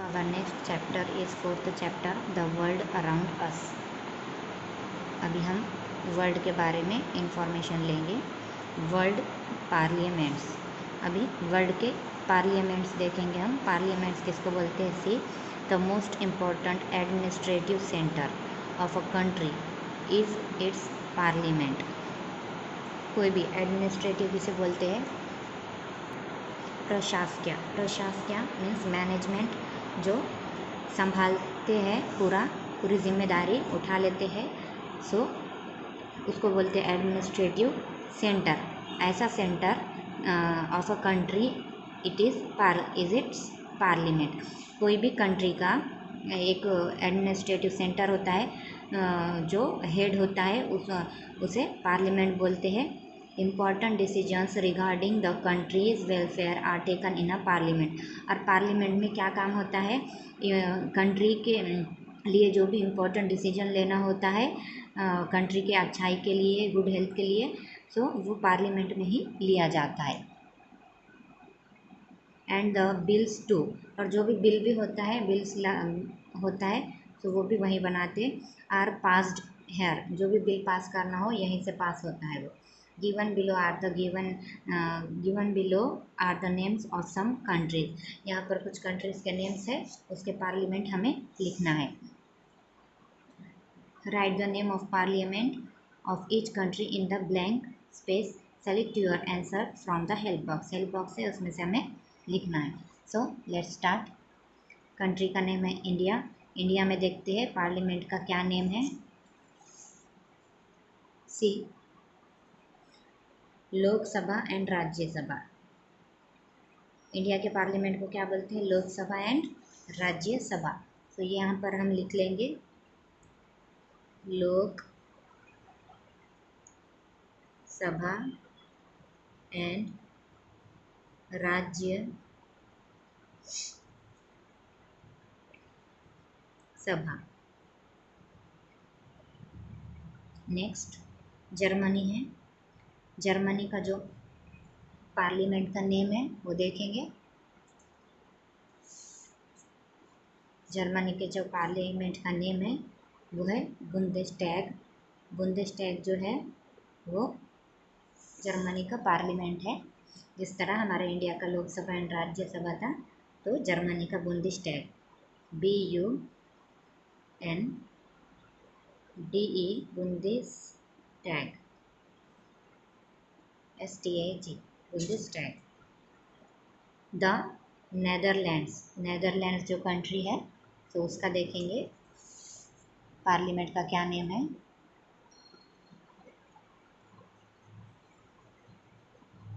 Our next chapter is fourth chapter, the world around us. अभी हम world के बारे में इंफॉर्मेशन लेंगे. World parliaments. अभी वर्ल्ड के पार्लियामेंट्स देखेंगे हम. पार्लियामेंट्स किसको बोलते हैं? See the most important administrative centre of a country is it's parliament. कोई भी एडमिनिस्ट्रेटिव किसे बोलते हैं? प्रशासकीय. प्रशासकीय मीन्स मैनेजमेंट, जो संभालते हैं, पूरी जिम्मेदारी उठा लेते हैं. सो उसको बोलते हैं एडमिनिस्ट्रेटिव सेंटर. ऐसा centre of a country is it's parliament. कोई भी कंट्री का एक एडमिनिस्ट्रेटिव सेंटर होता है, जो हेड होता है, उसे पार्लियामेंट बोलते हैं. Important decisions regarding the country's welfare are taken in a parliament. और पार्लियामेंट में क्या काम होता है? कंट्री के लिए जो भी इम्पोर्टेंट डिसीजन लेना होता है कंट्री के अच्छाई के लिए, गुड हेल्थ के लिए, सो वो पार्लियामेंट में ही लिया जाता है. And the bills too. और जो भी बिल भी होता है, होता है, तो वो भी वहीं बनाते. Are passed here. जो भी बिल पास करना हो यहीं से पास होता है वो. Given below are the names of some countries. यहाँ पर कुछ कंट्रीज के नेम्स है, उसके पार्लियामेंट हमें लिखना है. Right the name of parliament of each country in the blank space. Select your answer from the help box. Help box है, उसमें से हमें लिखना है. So let's start. कंट्री का नेम है इंडिया. इंडिया में देखते हैं पार्लियामेंट का क्या नेम है. सी लोकसभा एंड राज्यसभा. इंडिया के पार्लियामेंट को क्या बोलते हैं? लोकसभा एंड राज्यसभा. तो यहाँ पर हम लिख लेंगे लोक सभा एंड राज्य सभा. नेक्स्ट जर्मनी है. जर्मनी का जो पार्लियामेंट का नेम है वो देखेंगे. जर्मनी के जो पार्लियामेंट का नेम है वो है बुंदेस्टैग. बुंदेस्टैग जो है वो जर्मनी का पार्लियामेंट है. जिस तरह हमारे इंडिया का लोकसभा एंड राज्यसभा था, तो जर्मनी का बुंदेस्टैग. BUNDE बुंदेस्टैग. STAG बुंदेस्टैग. The Netherlands. Netherlands जो कंट्री है, तो उसका देखेंगे पार्लियामेंट का क्या नेम है.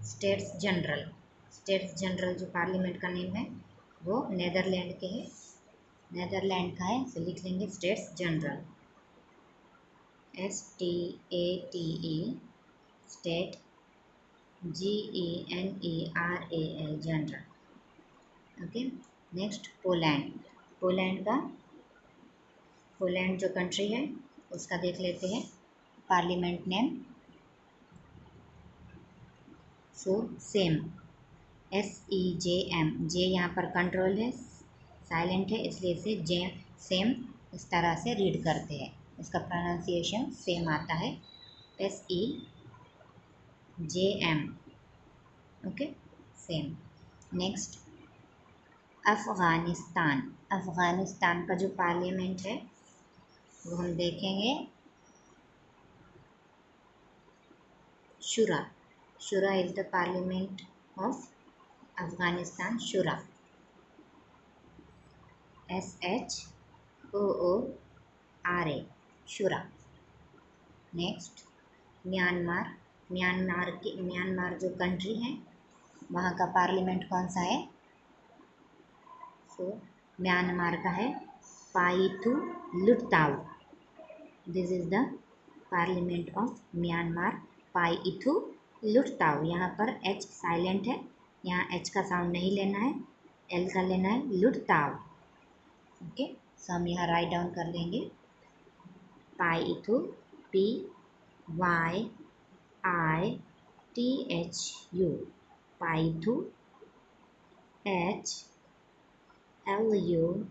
States general. स्टेट्स जनरल जो पार्लियामेंट का नेम है वो नेदरलैंड का है, तो लिख लेंगे states general. STATE state. GENERAL general. Okay. Next Poland. Poland जो कंट्री है उसका देख लेते हैं parliament name. So same. SEJM. जे यहाँ पर कंट्रोल है, साइलेंट है, इसलिए इसे सेम इस तरह से रीड करते हैं. इसका प्रोनाउंसिएशन सेम आता है. SEJM. Okay, same. Next Afghanistan. Afghanistan का जो पार्लियामेंट है वो हम देखेंगे Shura. Shura is the parliament of Afghanistan. Shura. SHOORA. Shura. Next Myanmar. Myanmar जो कंट्री है वहाँ का पार्लियामेंट कौन सा है? सो म्यांमार का है Pyithu Hluttaw. This is the parliament of Myanmar. Pyithu Hluttaw. यहाँ पर H साइलेंट है, यहाँ H का साउंड नहीं लेना है, L का लेना है. लुताउ. ओके. सो हम यहाँ राइट डाउन कर लेंगे पाइथु PYITHU. पाइथु LUTTAW,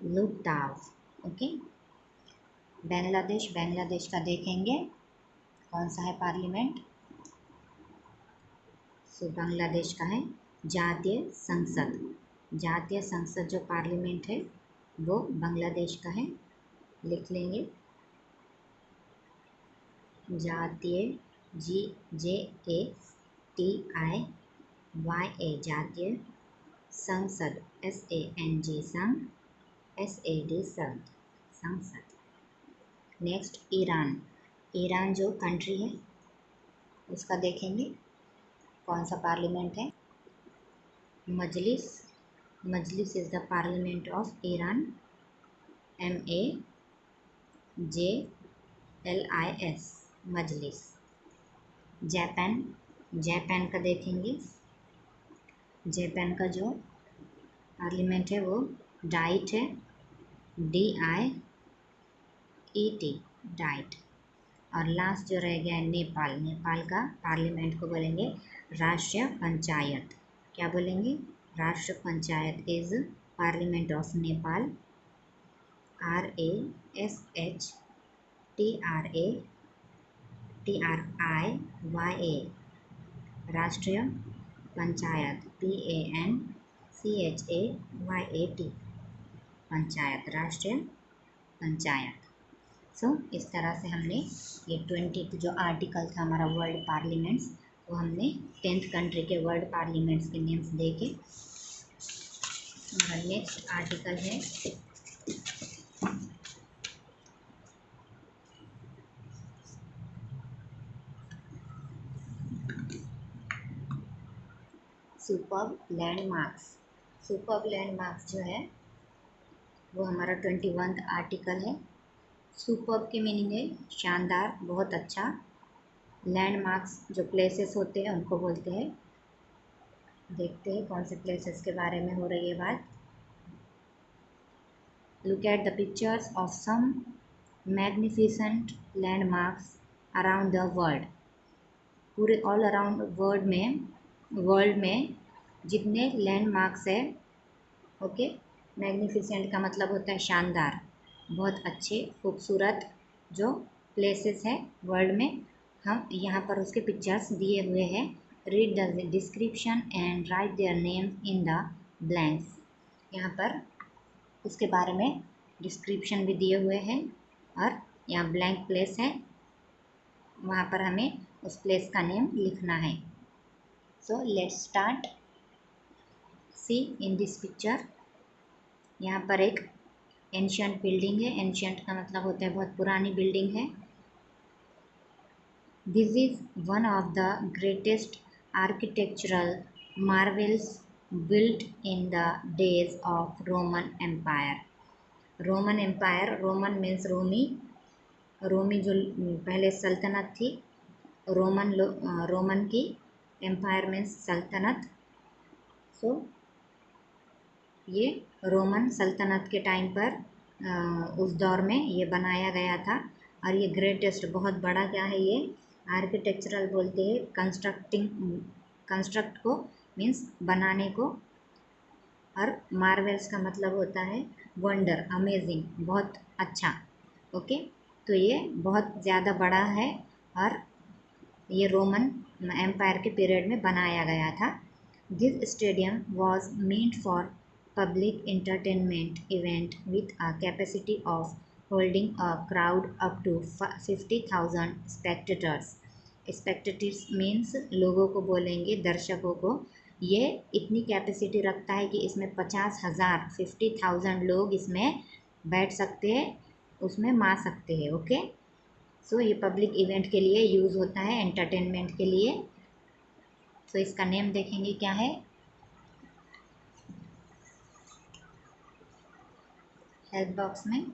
Lufthansa. Okay, Bangladesh का देखेंगे कौन सा है पार्लियामेंट। सो बांग्लादेश का है जातीय संसद जो पार्लियामेंट है वो बांग्लादेश का है। लिख लेंगे जातीय JATIY जातीय संसद SANG SAD Sansad. Next Iran जो कंट्री है उसका देखेंगे कौन सा पार्लियामेंट है। Majlis is the parliament of Iran, MAJLIS Majlis. Japan का देखेंगे, जापान का जो पार्लियामेंट है वो डाइट है, DIET डाइट। और लास्ट जो रह गया है नेपाल का पार्लियामेंट को बोलेंगे राष्ट्रीय पंचायत। क्या बोलेंगे? राष्ट्र panchayat is parliament of Nepal, RASHTRATRIYA राष्ट्रीय पंचायत, PANCHAYAT पंचायत, राष्ट्रीय पंचायत। सो इस तरह से हमने ये 20 जो आर्टिकल था हमारा वर्ल्ड पार्लियामेंट्स, वो हमने 10th कंट्री के वर्ल्ड पार्लियामेंट्स के नेम्स देखे। हमारा नेक्स्ट आर्टिकल है सुपर्ब लैंडमार्क्स जो है वो हमारा 21th आर्टिकल है। सुपर्ब की मीनिंग है शानदार, बहुत अच्छा। लैंडमार्क्स जो प्लेसेस होते हैं उनको बोलते हैं। देखते हैं कौन से प्लेसेस के बारे में हो रही है बात। Look at the pictures of some magnificent landmarks around the world. पूरे ऑल अराउंड वर्ल्ड में जितने लैंडमार्क्स है, ओके। मैग्निफिसेंट का मतलब होता है शानदार, बहुत अच्छे खूबसूरत जो प्लेसेस है वर्ल्ड में, हम यहाँ पर उसके पिक्चर्स दिए हुए हैं। Read the description and right their names in the blanks. यहाँ पर उसके बारे में डिस्क्रिप्शन भी दिए हुए हैं और यहाँ ब्लैंक प्लेस है, वहाँ पर हमें उस प्लेस का नेम लिखना है। So let's start. See in this picture, यहाँ पर एक एंशियंट बिल्डिंग है। एंशियंट का मतलब होता है बहुत पुरानी बिल्डिंग है। This is one of the greatest architectural marvels built in the days of Roman Empire. Roman means रोमी जो पहले सल्तनत थी, रोमन की, एम्पायर मीन्स सल्तनत। सो ये रोमन सल्तनत के टाइम पर उस दौर में ये बनाया गया था। और ये ग्रेटेस्ट बहुत बड़ा क्या है, ये आर्किटेक्चरल बोलते हैं कंस्ट्रक्ट को, मीन्स बनाने को। और मार्वल्स का मतलब होता है वंडर, अमेजिंग, बहुत अच्छा। ओके, तो ये बहुत ज़्यादा बड़ा है और ये रोमन एम्पायर के पीरियड में बनाया गया था। This stadium was meant for public entertainment event with a capacity of holding a crowd up to 50,000 spectators means लोगों को बोलेंगे, दर्शकों को। ये इतनी कैपेसिटी रखता है कि इसमें 50,000 लोग इसमें बैठ सकते हैं, उसमें मा सकते हैं। ओके, सो ये पब्लिक इवेंट के लिए यूज़ होता है, एंटरटेनमेंट के लिए। सो इसका नेम देखेंगे क्या है, हेल्प बॉक्स में।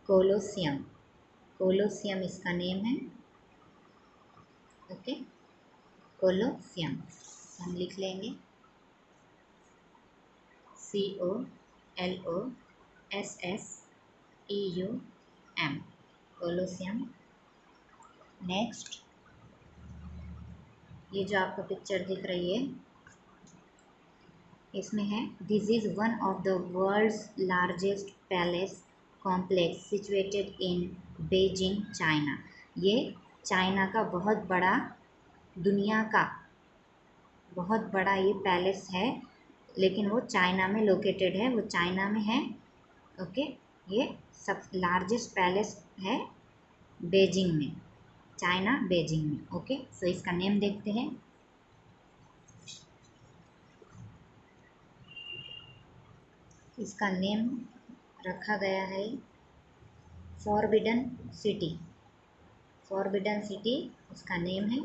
कोलोसियम इसका नेम है। ओके, कोलोसियम हम लिख लेंगे COLOSSEUM कोलोसियम। नेक्स्ट, ये जो आपको पिक्चर दिख रही है इसमें है, this is one of the world's largest palace complex situated in Beijing China. ये चाइना का बहुत बड़ा, दुनिया का बहुत बड़ा ये पैलेस है, लेकिन वो चाइना में लोकेटेड है, वो चाइना में है। ओके, ये सब लार्जेस्ट पैलेस है बेजिंग में, चाइना बेजिंग में। ओके, सो इसका नेम देखते हैं। इसका नेम रखा गया है फॉरबिडन सिटी। फॉरबिडन सिटी उसका नेम है।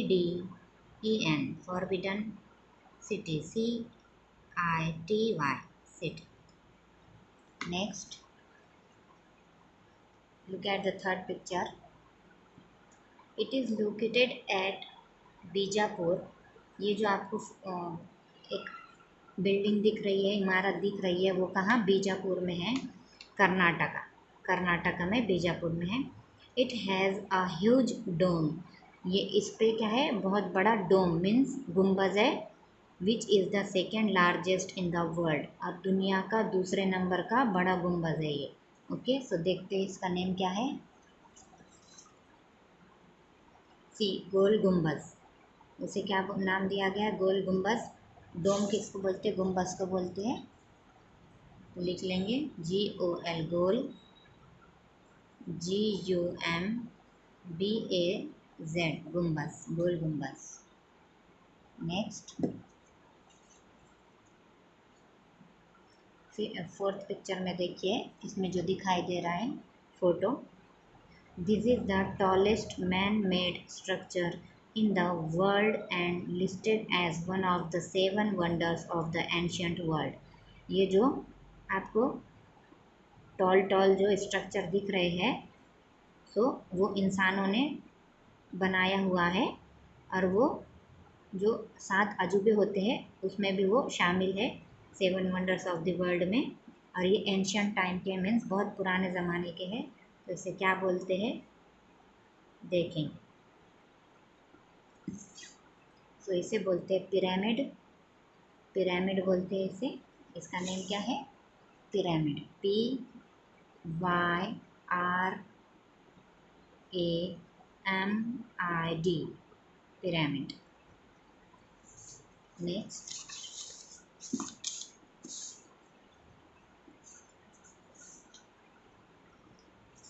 FORBIDDEN, forbidden city, CITY city. Next, look at the third picture. It is located at Bijapur. ये जो आपको एक बिल्डिंग दिख रही है, इमारत दिख रही है, वो कहाँ, बीजापुर में है, कर्नाटका। कर्नाटका में बीजापुर में है। इट हैज़ अ ह्यूज डोम। ये इस पे क्या है, बहुत बड़ा डोम मीन्स गुम्बज है। Which is the second largest in the world, और दुनिया का दूसरे नंबर का बड़ा गुम्बज है ये। ओके, सो देखते हैं इसका नेम क्या है। सी, गोल गुम्बज। उसे क्या नाम दिया गया है, गोल गुम्बज। डोम किसको बोलते हैं, गुम्बज को बोलते हैं। तो लिख लेंगे GOL, गोल, GUMBAZ, गुम्बज, गोल गुम्बज। नेक्स्ट, फिर फोर्थ पिक्चर में देखिए, इसमें जो दिखाई दे रहा है photo, this is the tallest man made structure in the world and listed as one of the 7 wonders of the ancient world. ये जो आपको टॉल टॉल जो स्ट्रक्चर दिख रहे हैं, सो वो इंसानों ने बनाया हुआ है, और वो जो 7 अजूबे होते हैं उसमें भी वो शामिल है 7 वंडर्स ऑफ द वर्ल्ड में। और ये एंशियंट टाइम के मीन्स बहुत पुराने ज़माने के हैं। तो इसे क्या बोलते हैं देखेंगे। तो इसे बोलते हैं पिरामिड। पिरामिड बोलते हैं इसे। इसका नेम क्या है, pyramid, PYRAMID, pyramid. Next,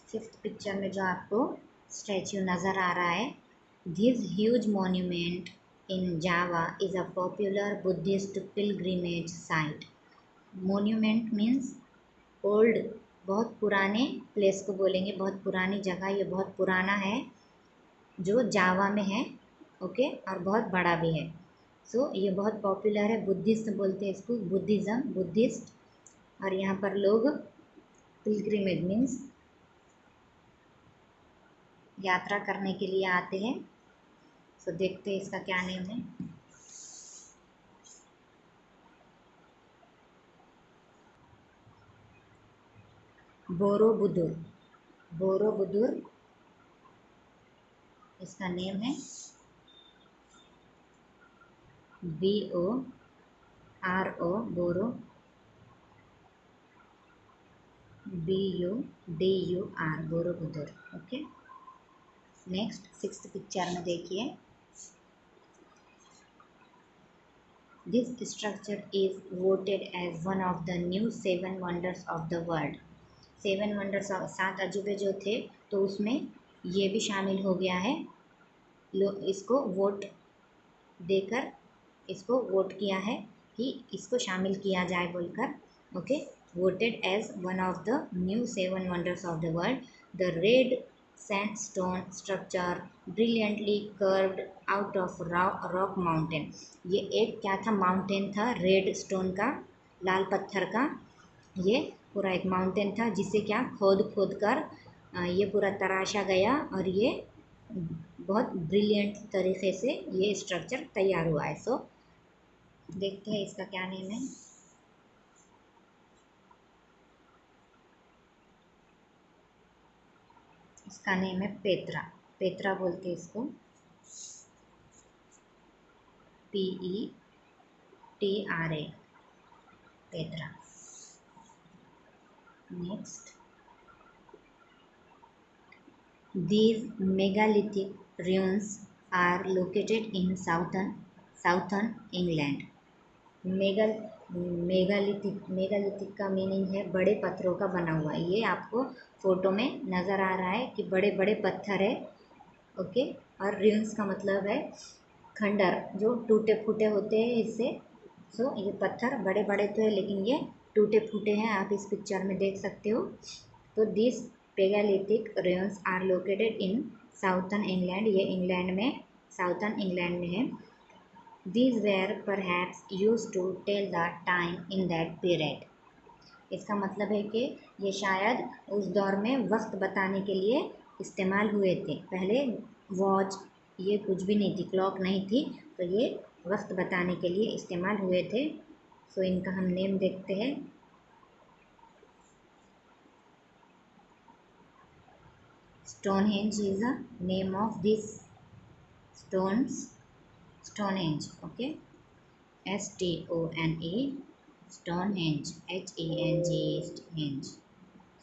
fifth picture में जो आपको स्टैच्यू नज़र आ रहा है, this huge monument in Java is a popular Buddhist pilgrimage site. Monument means old, बहुत पुराने प्लेस को बोलेंगे, बहुत पुरानी जगह, ये बहुत पुराना है जो जावा में है। ओके, और बहुत बड़ा भी है। सो ये बहुत पॉपुलर है, बुद्धिस्ट बोलते हैं इसको, बुद्धिज़्म, बुद्धिस्ट। और यहाँ पर लोग पिलग्रिमेज मीन्स यात्रा करने के लिए आते हैं। सो देखते हैं इसका क्या नेम है। बोरोबुदुर, बोरोबुदुर इसका नेम है। BORO, Boro, BUDUR, Borobudur. Okay, next, sixth picture में देखिए, this structure is voted as one of the new 7 wonders of the world. 7 wonders of 7 अजूबे जो थे, तो उसमें ये भी शामिल हो गया है। इसको वोट देकर इसको वोट किया है कि इसको शामिल किया जाए बोलकर। Okay, voted as one of the new 7 wonders of the world, the red sandstone structure brilliantly carved out of rock mountain. ये एक क्या था, माउंटेन था, रेड स्टोन का, लाल पत्थर का। ये पूरा एक माउंटेन था जिसे क्या खोद खोद कर ये पूरा तराशा गया, और ये बहुत ब्रिलियंट तरीके से ये स्ट्रक्चर तैयार हुआ है। सो देखते हैं इसका क्या नेम है। इसका नेम है पेत्रा। पेत्रा बोलते हैं इसको, PETRA, Petra. Next, these megalithic ruins are located in southern England। मेगल मेगालिथिक का मीनिंग है बड़े पत्थरों का बना हुआ। ये आपको फोटो में नज़र आ रहा है कि बड़े बड़े पत्थर है, ओके। और रिंग्स का मतलब है खंडर, जो टूटे फूटे होते हैं इससे। सो ये पत्थर बड़े बड़े तो है लेकिन ये टूटे फूटे हैं, आप इस पिक्चर में देख सकते हो। तो this megalithic rings are located in southern England, ये इंग्लैंड में, साउथर्न इंग्लैंड में है। These were perhaps used to tell the time in that period। इसका मतलब है कि ये शायद उस दौर में वक्त बताने के लिए इस्तेमाल हुए थे। पहले वॉच ये कुछ भी नहीं थी, क्लॉक नहीं थी, तो ये वक्त बताने के लिए इस्तेमाल हुए थे। सो इनका हम नेम देखते हैं। Stonehenge is the name of this stones, Stonehenge, okay, STONE, Stonehenge, HENG,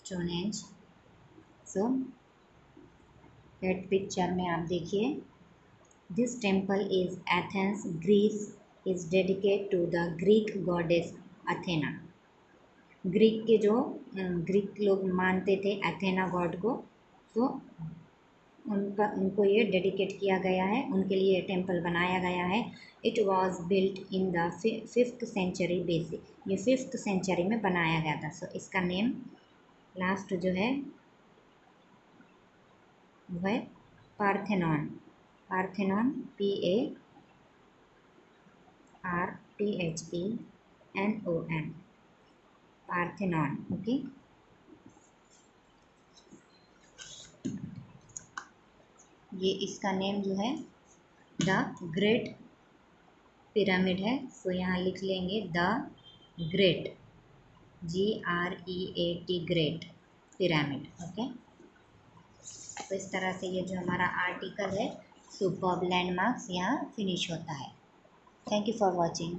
Stonehenge। So that picture में आप देखिए, this temple is Athens, Greece, is dedicate to the Greek goddess Athena. Greek के जो ग्रीक लोग मानते थे अथेना गॉड को, तो उनको ये डेडिकेट किया गया है, उनके लिए टेम्पल बनाया गया है। It was built in the 5th century BC, ये 5th सेंचुरी में बनाया गया था। सो इसका नेम लास्ट जो है वो है Parthenon. Parthenon, PARTHENON, Parthenon, okay. ये इसका नेम जो है द ग्रेट पिरामिड है। सो यहाँ लिख लेंगे the great, GREAT, great pyramid, okay. तो इस तरह से ये जो हमारा आर्टिकल है सुपर्ब लैंडमार्क्स यहाँ फिनिश होता है। Thank you for watching.